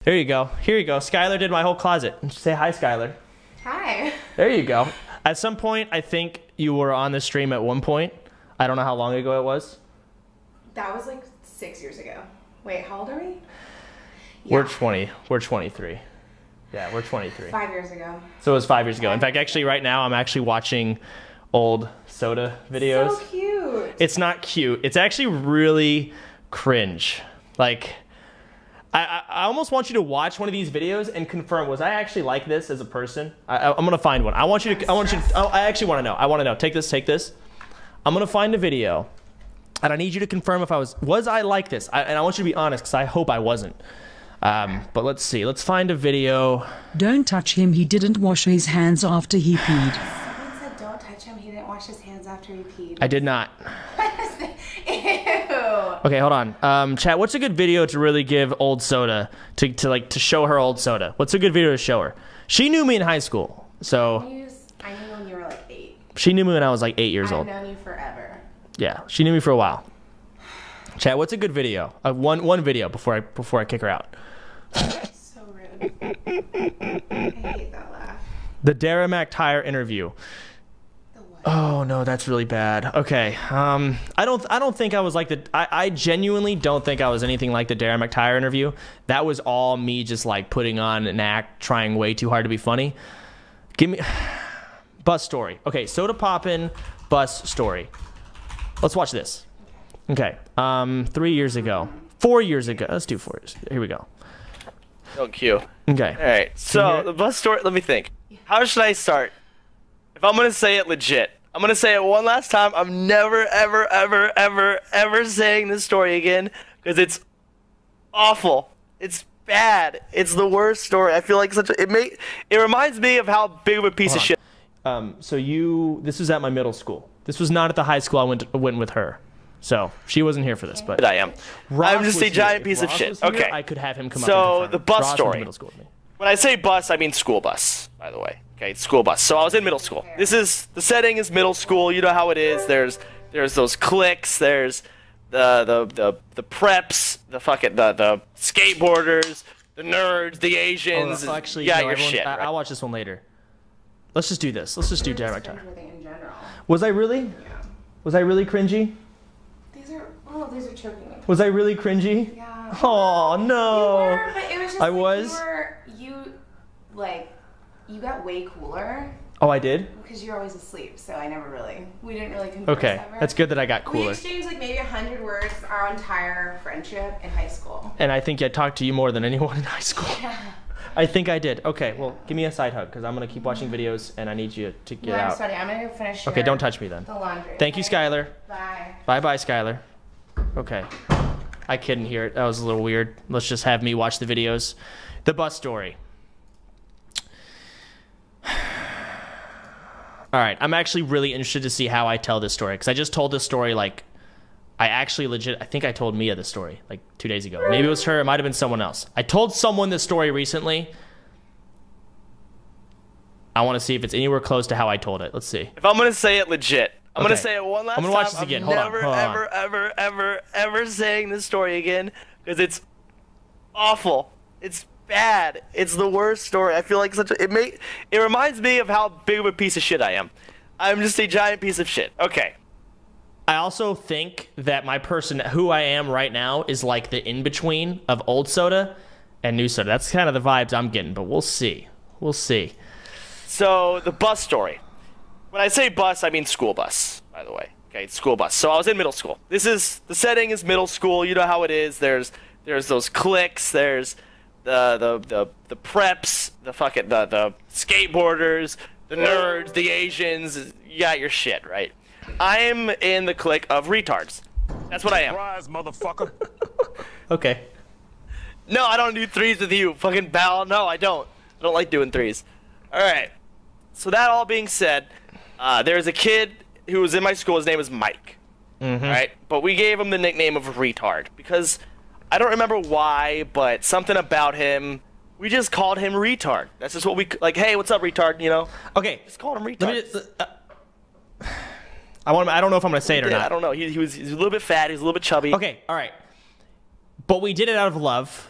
There you go. Here you go. Skylar did my whole closet. Say hi, Skylar. Hi. There you go. At some point, I think you were on the stream at one point. I don't know how long ago it was. That was like 6 years ago. Wait, how old are we? We're 20. We're 23. Yeah, we're 23. 5 years ago. So it was 5 years ago. In fact, actually right now, I'm actually watching old soda videos. So cute. It's not cute. It's actually really cringe. Like, I almost want you to watch one of these videos and confirm, was I actually like this as a person? I'm going to find one. I actually want to know. I want to know. Take this. I'm going to find a video, and I need you to confirm if was I like this? And I want you to be honest, because I hope I wasn't. But let's see. Let's find a video. Don't touch him. He didn't wash his hands after he peed. Someone said don't touch him. He didn't wash his hands after he peed. I did not. Ew. Okay, hold on. Chat, what's a good video to really give old soda to show her old soda? What's a good video to show her? She knew me in high school, so I knew when you were like 8. she knew me when I was like 8 years old. I've known you forever. Yeah, she knew me for a while. Chat, what's a good video? One video before I kick her out. So rude. I hate that laugh. The Dara McTire interview. Oh no, that's really bad. Okay, I don't think I was like I genuinely don't think I was anything like the Dara McTire interview. That was all me just like putting on an act, trying way too hard to be funny. Give me bus story. Okay, Sodapoppin bus story. Let's watch this. Okay, 3 years ago, 4 years ago. Let's do 4 years. Here we go. Oh, cute. Okay. All right. So the bus story. Let me think. How should I start? If I'm gonna say it legit, I'm gonna say it one last time. I'm never, ever, ever, ever, ever saying this story again because it's awful. It's bad. It's the worst story. I feel like it reminds me of how big of a piece of shit. This was at my middle school. This was not at the high school I went with her. So she wasn't here for this, but I am. I'm just a giant piece of shit. Okay. I could have him come up. So the bus story. Middle school with me. When I say bus, I mean school bus, by the way. Okay, it's school bus. So I was in middle school. The setting is middle school. You know how it is. There's those cliques. There's the preps, the skateboarders, the nerds, the Asians. Oh, actually, yeah, no, your shit. Right? I'll watch this one later. Let's just do this. Let's just do Dara McTire. In general. Was I really? Yeah. Was I really cringy? These are choking me. Was I really cringy? Yeah. Oh no. You were, but it was just I like was. You got way cooler. Oh, I did? Because you're always asleep, so we didn't really converse Okay, ever. that's good that I got cooler. We exchanged like maybe 100 words our entire friendship in high school. And I think I talked to you more than anyone in high school. Yeah. I think I did. Okay, well, give me a side hug because I'm going to keep watching videos and I need you to get out. I'm sorry. I'm going to finish Okay, don't touch me then. the laundry. Thank you, Skylar. Bye. Bye-bye, Skylar. Okay. I couldn't hear it. That was a little weird. Let's just have me watch the videos. The bus story. All right, I'm actually really interested to see how I tell this story because I just told this story like I think I told Mia this story like 2 days ago. Maybe it was her. It might have been someone else. I told someone this story recently. I want to see if it's anywhere close to how I told it. Let's see. If I'm gonna say it legit, I'm Okay. gonna say it one last time. I'm gonna watch this again. Hold on. never, Hold on. ever, ever, ever, ever saying this story again because it's awful. It's bad. It's the worst story. I feel like it reminds me of how big of a piece of shit I am. I'm just a giant piece of shit. Okay. I also think that my person, who I am right now, is like the in-between of old soda and new soda. That's kind of the vibes I'm getting, but we'll see. We'll see. So the bus story. When I say bus, I mean school bus, by the way. Okay, it's school bus. So I was in middle school. The setting is middle school. You know how it is. There's those cliques. There's the preps, the skateboarders, the nerds, the Asians. You got your shit, right? I'm in the clique of retards. That's what I am. Surprise, motherfucker. Okay. No, I don't do threes with you, fucking pal. No, I don't. I don't like doing threes. All right. So that all being said, there's a kid who was in my school. His name was Mike. Mm-hmm. All right, but we gave him the nickname of retard because I don't remember why, but something about him. We just called him retard. That's just what we like. Hey, what's up, retard? You know. Okay. Just called him retard. Let me just, I don't know if I'm gonna say it or not. I don't know. He's a little bit fat. He's a little bit chubby. Okay. All right. But we did it out of love.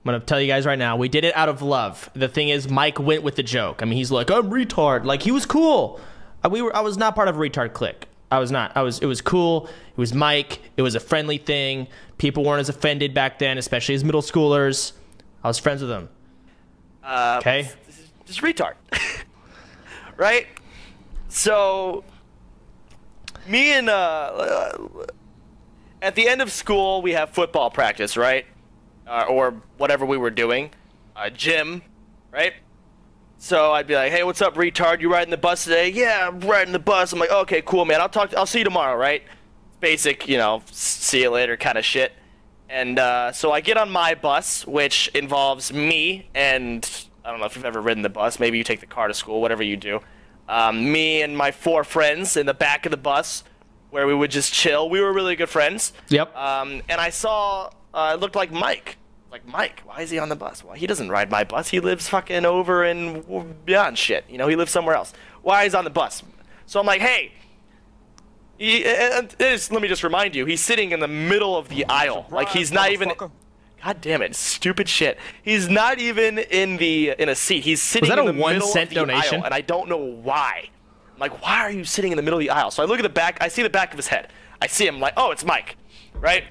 going to tell you guys right now. We did it out of love. The thing is, Mike went with the joke. I mean, he's like, I'm retard. Like, he was cool. I was not part of a retard clique. I was not. It was cool. It was Mike. It was a friendly thing. People weren't as offended back then, especially as middle schoolers. I was friends with them. Okay? Just retard. Right? So, me and, at the end of school, we have football practice, right? Or whatever we were doing. Gym, right? So I'd be like, hey, what's up, retard? You riding the bus today? Yeah, I'm riding the bus. I'm like, okay, cool, man. I'll see you tomorrow, right? Basic, you know, see you later kind of shit. And so I get on my bus, which involves me and, I don't know if you've ever ridden the bus. Maybe you take the car to school, whatever you do. Me and my 4 friends in the back of the bus where we would just chill. We were really good friends. Yep. And I saw, it looked like Mike. Like, Mike, why is he on the bus? Well, he doesn't ride my bus. He lives fucking over in beyond shit. You know, he lives somewhere else. Why is he on the bus? So I'm like, hey. Let me just remind you, he's sitting in the middle of the aisle. Like, he's not even... God damn it, stupid shit. He's not even in a seat. He's sitting in the middle of the aisle, and I don't know why. I'm like, why are you sitting in the middle of the aisle? So I look at the back. I see the back of his head. I see him like, oh, it's Mike, right?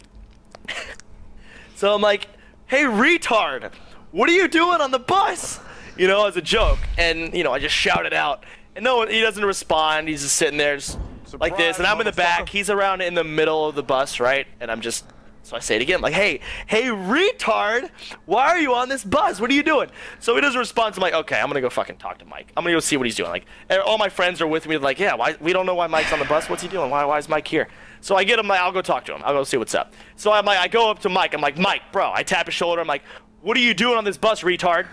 So I'm like, hey, retard, what are you doing on the bus? You know, as a joke. And, you know, I just shout it out. And no, he doesn't respond. He's just sitting there just like this. And I'm in the back. He's around in the middle of the bus, right? And I'm just... So I say it again, like, hey, retard, why are you on this bus? What are you doing? So he doesn't respond. So I'm like, okay, I'm going to go fucking talk to Mike. I'm going to go see what he's doing. Like, and all my friends are with me, like, yeah, we don't know why Mike's on the bus. What's he doing? Why is Mike here? So I get him, like, I'll go talk to him. I'll go see what's up. So I go up to Mike. I'm like, Mike, bro. I tap his shoulder. I'm like, what are you doing on this bus, retard?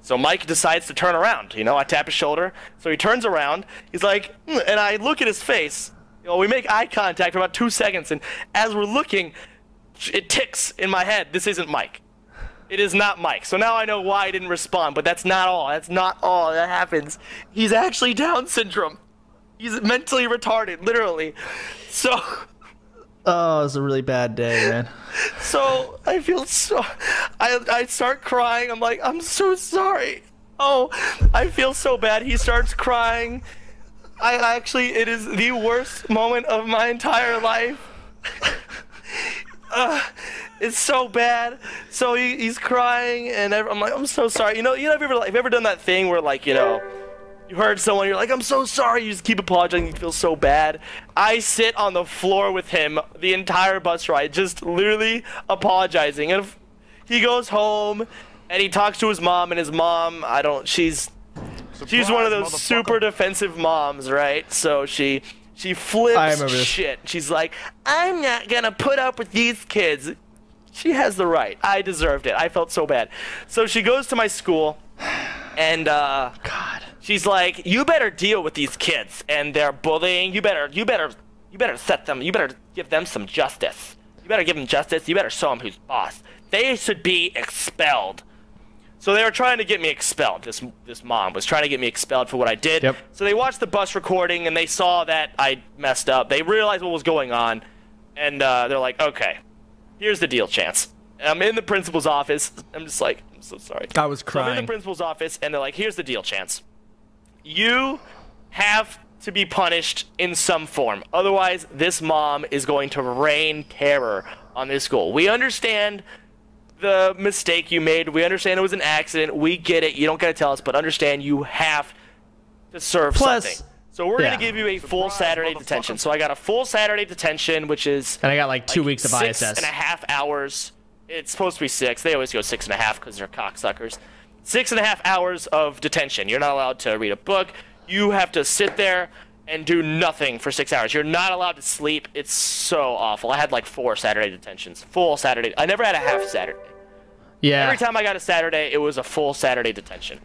So Mike decides to turn around. You know, I tap his shoulder. So he turns around. He's like, and I look at his face. You know, we make eye contact for about 2 seconds, and as we're looking, it ticks in my head. This isn't Mike. It is not Mike. So now I know why I didn't respond, but that's not all. That's not all that happens. He's actually Down syndrome. He's mentally retarded, literally. So... Oh, it's a really bad day, man. So I feel so... I start crying. I'm like, I'm so sorry. Oh, I feel so bad. He starts crying. It is the worst moment of my entire life. It's so bad. So he's crying, and I'm like, I'm so sorry. You know, have you ever done that thing where, like, you know, you heard someone, you're like, I'm so sorry. You just keep apologizing. You feel so bad. I sit on the floor with him the entire bus ride, just literally apologizing. And if he goes home, and he talks to his mom, and his mom, she's one of those super defensive moms, right? So she flips shit. She's like, I'm not gonna put up with these kids. She has the right. I deserved it. I felt so bad. So she goes to my school, and God, she's like, you better deal with these kids and their bullying. You better set them. You better give them some justice. You better give them justice. You better show them who's boss. They should be expelled. So they were trying to get me expelled. This mom was trying to get me expelled for what I did. Yep. So they watched the bus recording, and they saw that I messed up. They realized what was going on, and they're like, okay, here's the deal, Chance. And I'm in the principal's office. I'm just like, I'm so sorry. I was crying. So I'm in the principal's office, and they're like, here's the deal, Chance. You have to be punished in some form. Otherwise, this mom is going to rain terror on this school. We understand the mistake you made. We understand it was an accident. We get it. You don't gotta tell us, but understand you have to serve something. So we're gonna give you a full Saturday detention. So I got a full Saturday detention, which is... And I got like 2 weeks of ISS. 6.5 hours. It's supposed to be 6. They always go 6.5 because they're cocksuckers. 6.5 hours of detention. You're not allowed to read a book. You have to sit there and do nothing for 6 hours. You're not allowed to sleep. It's so awful. I had like 4 Saturday detentions. Full Saturday. I never had a half Saturday. Yeah. Every time I got a Saturday, it was a full Saturday detention.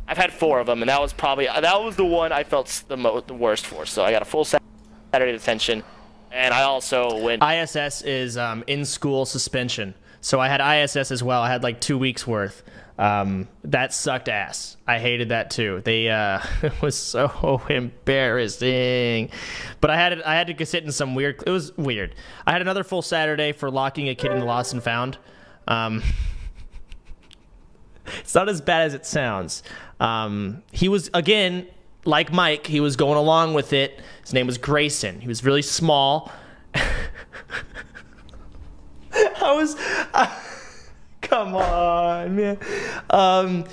I've had 4 of them, and that was the one I felt the worst for. So I got a full Saturday detention, and I also went... ISS is in-school suspension. So I had ISS as well. I had like 2 weeks worth. That sucked ass. I hated that too. It was so embarrassing. But I had to sit in some weird... It was weird. I had another full Saturday for locking a kid in the lost and found. It's not as bad as it sounds. He was, again, like Mike, he was going along with it. His name was Grayson. He was really small. Come on, man.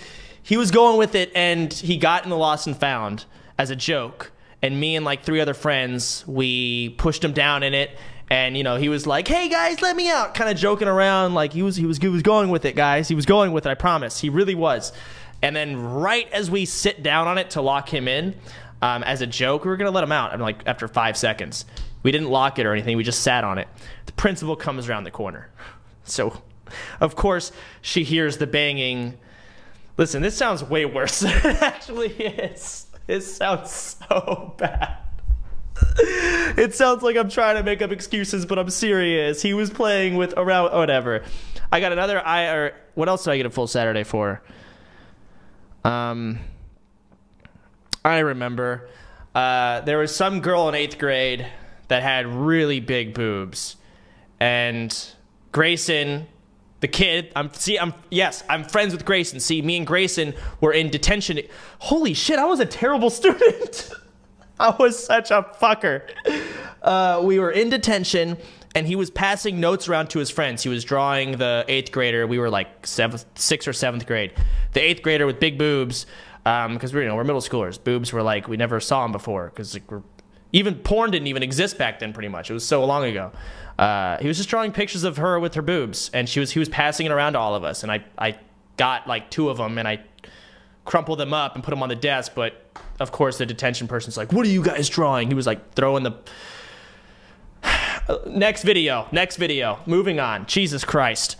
He was going with it, and he got in the Lost and Found as a joke. And me and like 3 other friends, we pushed him down in it. And, you know, he was like, hey, guys, let me out. Kind of joking around. Like, he was going with it, guys. He was going with it, I promise. He really was. And then right as we sit down on it to lock him in, as a joke, we were going to let him out. I'm like, after 5 seconds. We didn't lock it or anything. We just sat on it. The principal comes around the corner. So, of course, she hears the banging. Listen, this sounds way worse than it actually is. It sounds so bad. It sounds like I'm trying to make up excuses, but I'm serious. He was playing with around, whatever. I got another what else did I get a full Saturday for? I remember. There was some girl in 8th grade that had really big boobs. And Grayson, the kid, I'm friends with Grayson. See, me and Grayson were in detention. Holy shit, I was a terrible student. I was such a fucker. We were in detention, and he was passing notes around to his friends. He was drawing the 8th grader. We were like 6th or 7th grade. The 8th grader with big boobs, because we're middle schoolers. Boobs were like, we never saw them before, because like, even porn didn't even exist back then, pretty much. It was so long ago. He was just drawing pictures of her with her boobs, and he was passing it around to all of us. And I got like 2 of them, and I crumpled them up and put them on the desk. But of course, the detention person's like, "What are you guys drawing?" He was like throwing the. Next video. Moving on. Jesus Christ.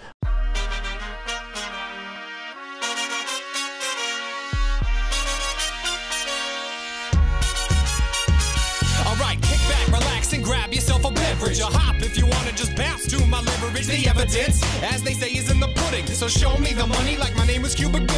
Grab yourself a beverage, a hop if you wanna just bounce to my leverage. The evidence, as they say, is in the pudding. So show me the money like my name was Cuba Gooding.